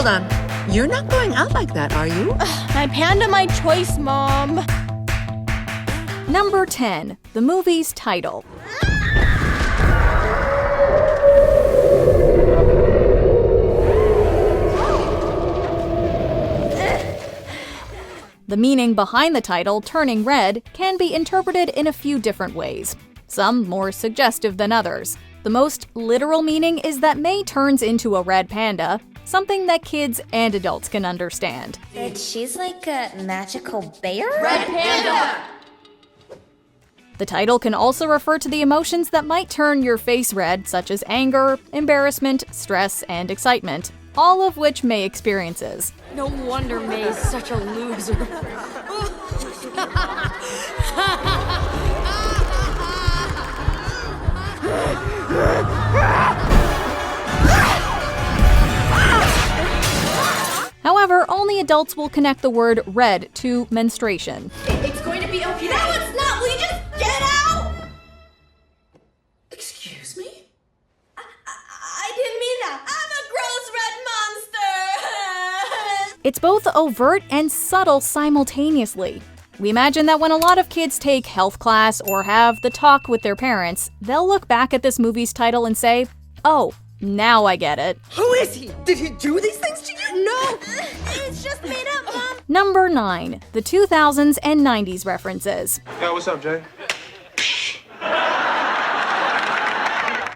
Hold on. You're not going out like that, are you? My panda, my choice, Mom. Number 10. The movie's title. The meaning behind the title, Turning Red, can be interpreted in a few different ways, some more suggestive than others. The most literal meaning is that May turns into a red panda, something that kids and adults can understand. That she's like a magical bear? Red panda! The title can also refer to the emotions that might turn your face red, such as anger, embarrassment, stress, and excitement, all of which May experiences. No wonder May's such a loser. However, only adults will connect the word red to menstruation. It's going to be okay. No, it's not! Will you just get out? Excuse me? I didn't mean that. I'm a gross red monster! It's both overt and subtle simultaneously. We imagine that when a lot of kids take health class or have the talk with their parents, they'll look back at this movie's title and say, "Oh, now I get it." Who is he? Did he do these things to you? No! It's just made up, Mom! Number 9. The 2000s and 90s references. Yo, what's up, Jay?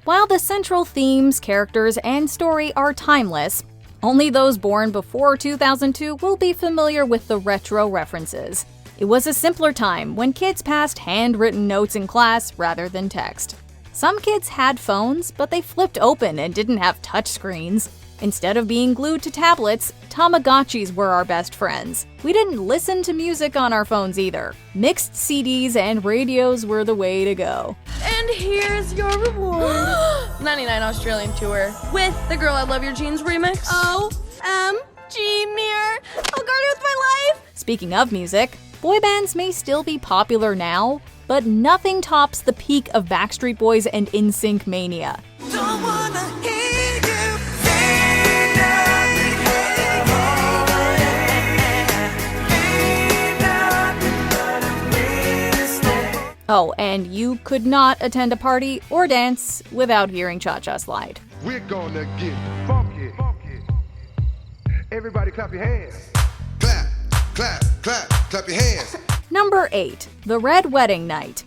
While the central themes, characters, and story are timeless, only those born before 2002 will be familiar with the retro references. It was a simpler time when kids passed handwritten notes in class rather than text. Some kids had phones, but they flipped open and didn't have touchscreens. Instead of being glued to tablets, Tamagotchis were our best friends. We didn't listen to music on our phones either. Mixed CDs and radios were the way to go. And here's your reward. 99 Australian tour with the Girl I Love Your Jeans remix. OMG, Mirror. I'll guard it with my life. Speaking of music, boy bands may still be popular now, but nothing tops the peak of Backstreet Boys and NSYNC mania. Don't wanna hear you Oh, and you could not attend a party or dance without hearing Cha Cha Slide. We're gonna get funky. Everybody clap your hands. Clap, clap, clap, clap your hands. Number 8. The Red Wedding Night.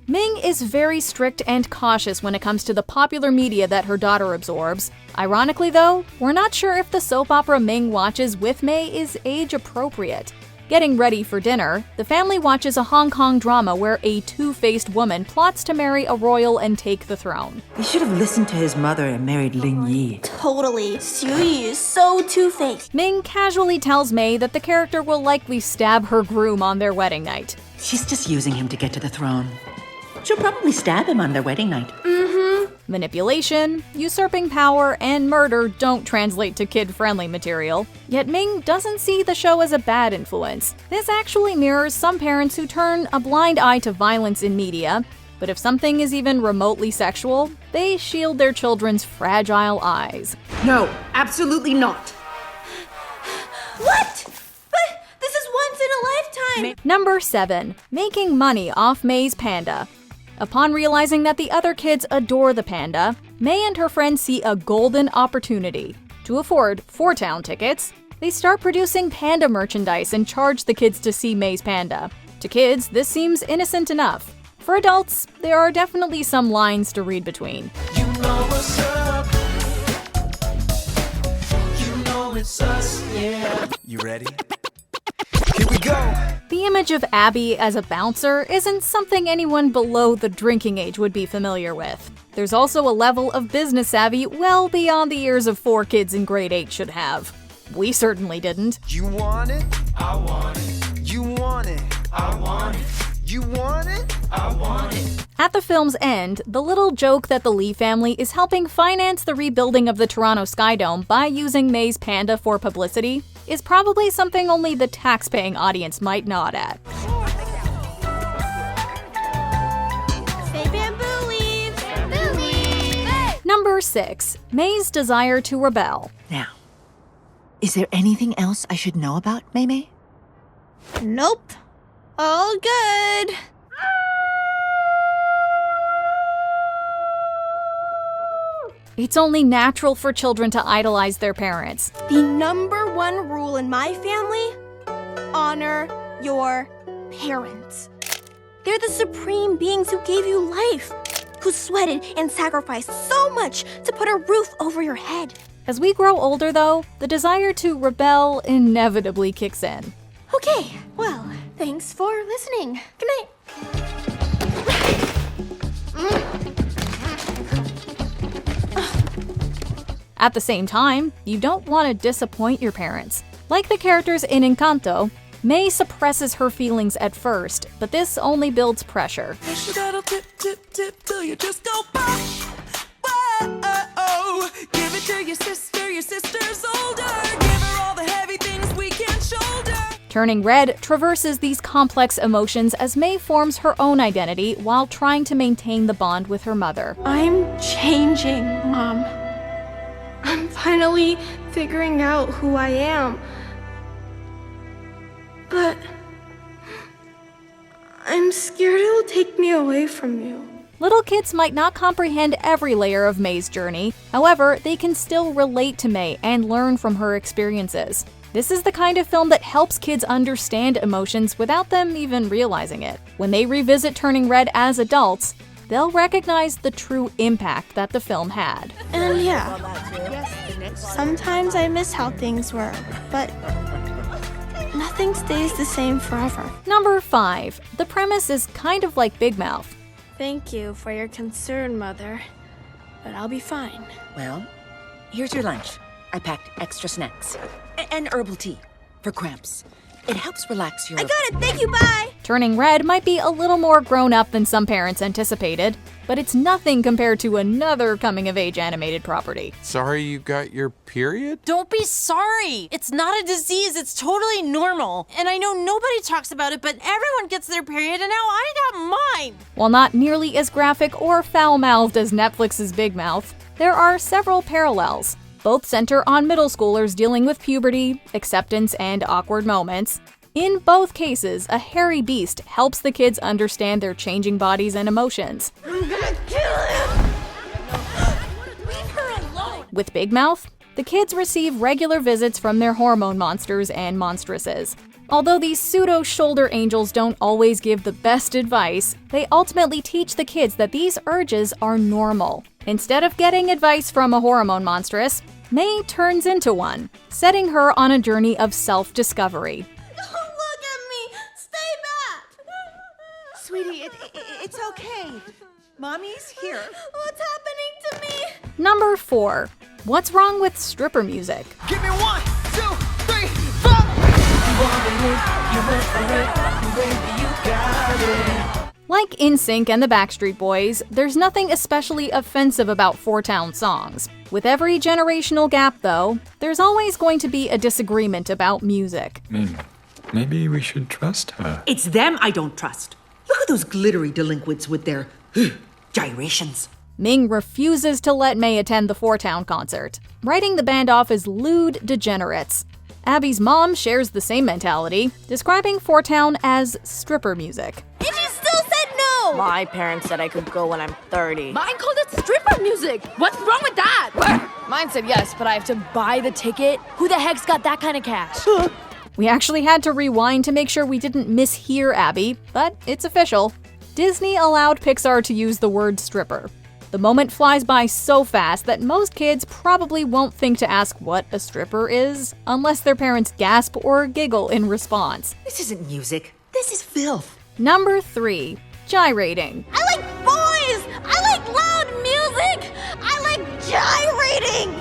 Ming is very strict and cautious when it comes to the popular media that her daughter absorbs. Ironically though, we're not sure if the soap opera Ming watches with May is age appropriate. Getting ready for dinner, the family watches a Hong Kong drama where a two-faced woman plots to marry a royal and take the throne. He should have listened to his mother and married Lin Yi. Totally. Xiu Yi is so two-faced. Ming casually tells May that the character will likely stab her groom on their wedding night. She's just using him to get to the throne. She'll probably stab him on their wedding night. Manipulation, usurping power, and murder don't translate to kid-friendly material. Yet Ming doesn't see the show as a bad influence. This actually mirrors some parents who turn a blind eye to violence in media, but if something is even remotely sexual, they shield their children's fragile eyes. No, absolutely not. What? But this is once in a lifetime! Number 7. Making money off May's panda. Upon realizing that the other kids adore the panda, May and her friends see a golden opportunity. To afford 4-town tickets, they start producing panda merchandise and charge the kids to see May's panda. To kids, this seems innocent enough. For adults, there are definitely some lines to read between. You know what's up. You know it's us, yeah. You ready? Here we go. The image of Abby as a bouncer isn't something anyone below the drinking age would be familiar with. There's also a level of business savvy well beyond the ears of 4 kids in grade 8 should have. We certainly didn't. You want it? I want it. You want it? I want it. You want it? I want it. At the film's end, the little joke that the Lee family is helping finance the rebuilding of the Toronto Sky Dome by using May's panda for publicity is probably something only the tax-paying audience might nod at. Say bamboo leaves! Bamboo leaves! Number 6. May's desire to rebel. Now, is there anything else I should know about Mei Mei? Nope. All good. It's only natural for children to idolize their parents. The number one rule in my family: honor your parents. They're the supreme beings who gave you life, who sweated and sacrificed so much to put a roof over your head. As we grow older, though, the desire to rebel inevitably kicks in. Okay, well, thanks for listening. Good night. At the same time, you don't want to disappoint your parents. Like the characters in Encanto, May suppresses her feelings at first, but this only builds pressure. You gotta tip, tip, tip till you just go pop. Whoa, give it to your sister's older. Give her all the heavy things we can shoulder. Turning Red traverses these complex emotions as May forms her own identity while trying to maintain the bond with her mother. I'm changing, Mom. I'm finally figuring out who I am. But I'm scared it'll take me away from you. Little kids might not comprehend every layer of May's journey. However, they can still relate to May and learn from her experiences. This is the kind of film that helps kids understand emotions without them even realizing it. When they revisit Turning Red as adults, they'll recognize the true impact that the film had. And yeah, sometimes I miss how things were, but nothing stays the same forever. Number 5. The premise is kind of like Big Mouth. Thank you for your concern, Mother, but I'll be fine. Well, here's your lunch. I packed extra snacks. And herbal tea for cramps. It helps relax your... I got it. Thank you. Bye. Turning Red might be a little more grown up than some parents anticipated, but it's nothing compared to another coming-of-age animated property. Sorry you got your period? Don't be sorry. It's not a disease. It's totally normal. And I know nobody talks about it, but everyone gets their period, and now I got mine. While not nearly as graphic or foul-mouthed as Netflix's Big Mouth, there are several parallels. Both center on middle schoolers dealing with puberty, acceptance, and awkward moments. In both cases, a hairy beast helps the kids understand their changing bodies and emotions. I'm gonna kill him. Leave her alone. With Big Mouth, the kids receive regular visits from their hormone monsters and monstresses. Although these pseudo-shoulder angels don't always give the best advice, they ultimately teach the kids that these urges are normal. Instead of getting advice from a hormone monstress, May turns into one, setting her on a journey of self-discovery. Don't look at me. Stay back. Sweetie, it's okay. Mommy's here. What's happening to me? Number 4. What's wrong with stripper music? Give me 1, 2, 3, 4. Like NSYNC and the Backstreet Boys, there's nothing especially offensive about Four-Town songs. With every generational gap, though, there's always going to be a disagreement about music. Maybe we should trust her. It's them I don't trust. Look at those glittery delinquents with their gyrations. Ming refuses to let May attend the Four-Town concert, writing the band off as lewd degenerates. Abby's mom shares the same mentality, describing Four-Town as stripper music. And you still said no. My parents said I could go when I'm 30. Mine called it stripper music. What's wrong with that? Mine said yes, but I have to buy the ticket. Who the heck's got that kind of cash? We actually had to rewind to make sure we didn't mishear Abby, but it's official. Disney allowed Pixar to use the word stripper. The moment flies by so fast that most kids probably won't think to ask what a stripper is, unless their parents gasp or giggle in response. This isn't music. This is filth. Number 3. Gyrating. I like boys. I like loud music. I like gyrating.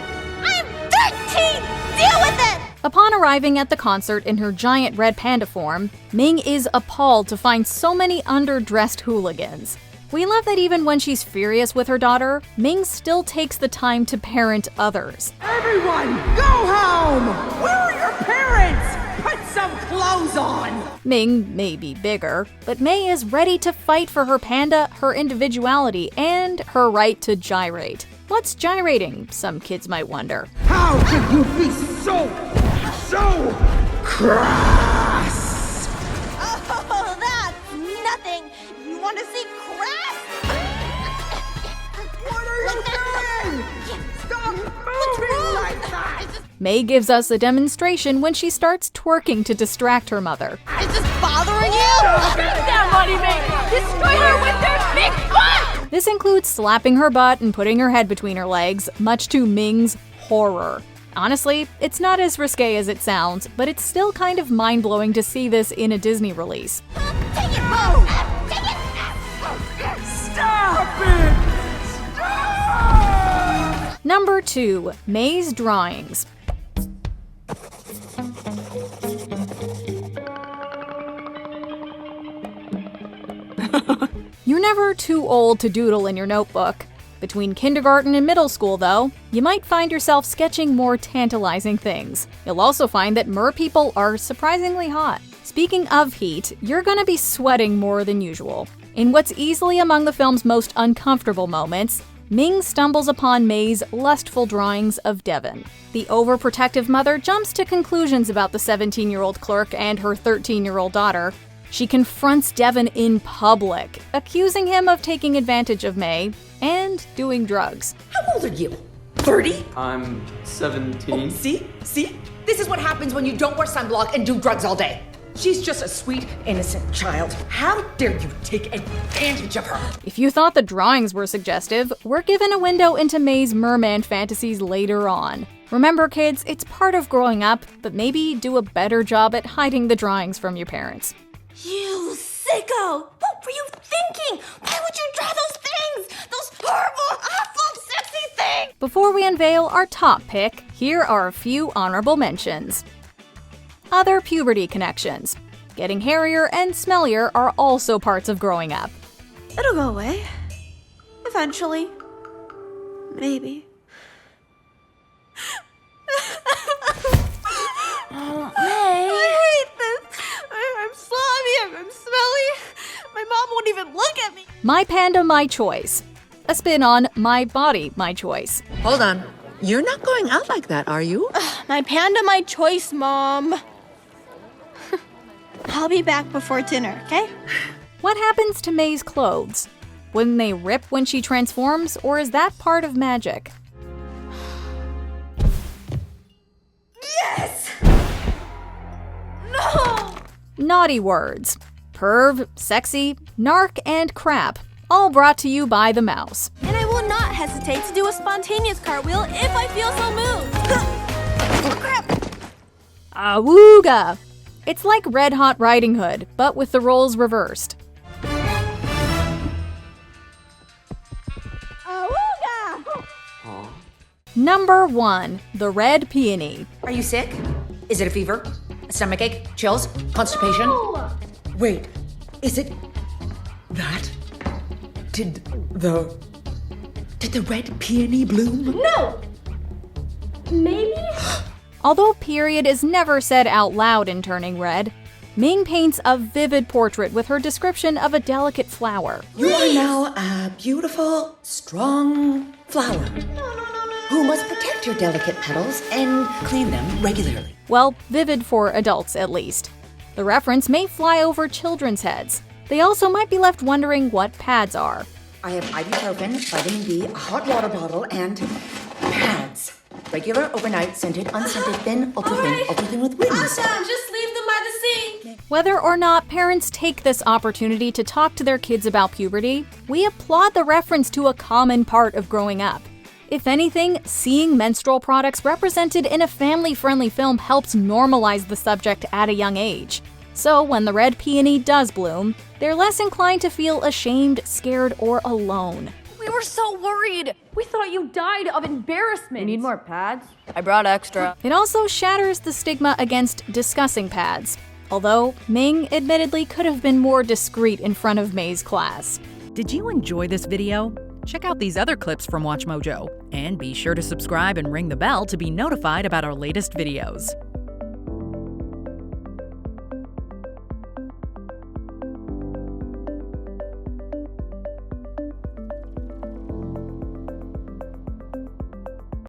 I'm 13. Deal with it. Upon arriving at the concert in her giant red panda form, Ming is appalled to find so many underdressed hooligans. We love that even when she's furious with her daughter, Ming still takes the time to parent others. Everyone, go home! Where are your parents? Put some clothes on! Ming may be bigger, but May is ready to fight for her panda, her individuality, and her right to gyrate. What's gyrating, some kids might wonder. How could you be so crass? Oh, that's nothing. You want to see crass? What are you doing? Stop moving like that! May gives us a demonstration when she starts twerking to distract her mother. Is this bothering you? Take that money maker! Destroy her with their big butt! This includes slapping her butt and putting her head between her legs, much to Ming's horror. Honestly, it's not as risque as it sounds, but it's still kind of mind-blowing to see this in a Disney release. Take it, Mo! Take it! Stop it! Number 2. May's drawings. You're never too old to doodle in your notebook. Between kindergarten and middle school, though, you might find yourself sketching more tantalizing things. You'll also find that mer people are surprisingly hot. Speaking of heat, you're gonna be sweating more than usual. In what's easily among the film's most uncomfortable moments, Ming stumbles upon May's lustful drawings of Devon. The overprotective mother jumps to conclusions about the 17-year-old clerk and her 13-year-old daughter. She confronts Devon in public, accusing him of taking advantage of May and doing drugs. How old are you? 30? I'm 17. See? This is what happens when you don't wear sunblock and do drugs all day. She's just a sweet, innocent child. How dare you take advantage of her? If you thought the drawings were suggestive, we're given a window into May's merman fantasies later on. Remember, kids, it's part of growing up, but maybe do a better job at hiding the drawings from your parents. You sicko! What were you thinking? Why would you draw those things? Those horrible, awful, sexy things! Before we unveil our top pick, here are a few honorable mentions. Other puberty connections. Getting hairier and smellier are also parts of growing up. It'll go away. Eventually. Maybe. Oh, May. I hate this. I'm slobby, I'm smelly. My mom won't even look at me. My Panda, My Choice. A spin on My Body, My Choice. Hold on. You're not going out like that, are you? My panda, my choice, Mom. I'll be back before dinner, okay? What happens to May's clothes? Wouldn't they rip when she transforms, or is that part of magic? Yes! No! Naughty words. Perv, sexy, narc, and crap. All brought to you by the mouse. And I will not hesitate to do a spontaneous cartwheel if I feel so moved. Oh, crap! Awooga! It's like Red Hot Riding Hood, but with the roles reversed. Awooga! Number 1. The Red Peonie. Are you sick? Is it a fever? A stomachache? Chills? Constipation? Wait, is it that? Did the red peony bloom? No! Maybe? Although period is never said out loud in Turning Red, Ming paints a vivid portrait with her description of a delicate flower. You are now a beautiful, strong flower. Who must protect your delicate petals and clean them regularly. Well, vivid for adults at least. The reference may fly over children's heads. They also might be left wondering what pads are. I have ibuprofen, vitamin B, a hot water bottle, and pads. Regular, overnight, scented, unscented, thin, ultra thin with wings. Awesome, just leave them by the sink. Whether or not parents take this opportunity to talk to their kids about puberty, we applaud the reference to a common part of growing up. If anything, seeing menstrual products represented in a family-friendly film helps normalize the subject at a young age. So when the red peony does bloom, they're less inclined to feel ashamed, scared, or alone. We were so worried. We thought you died of embarrassment. You need more pads? I brought extra. It also shatters the stigma against discussing pads, although Ming admittedly could have been more discreet in front of May's class. Did you enjoy this video? Check out these other clips from WatchMojo, and be sure to subscribe and ring the bell to be notified about our latest videos.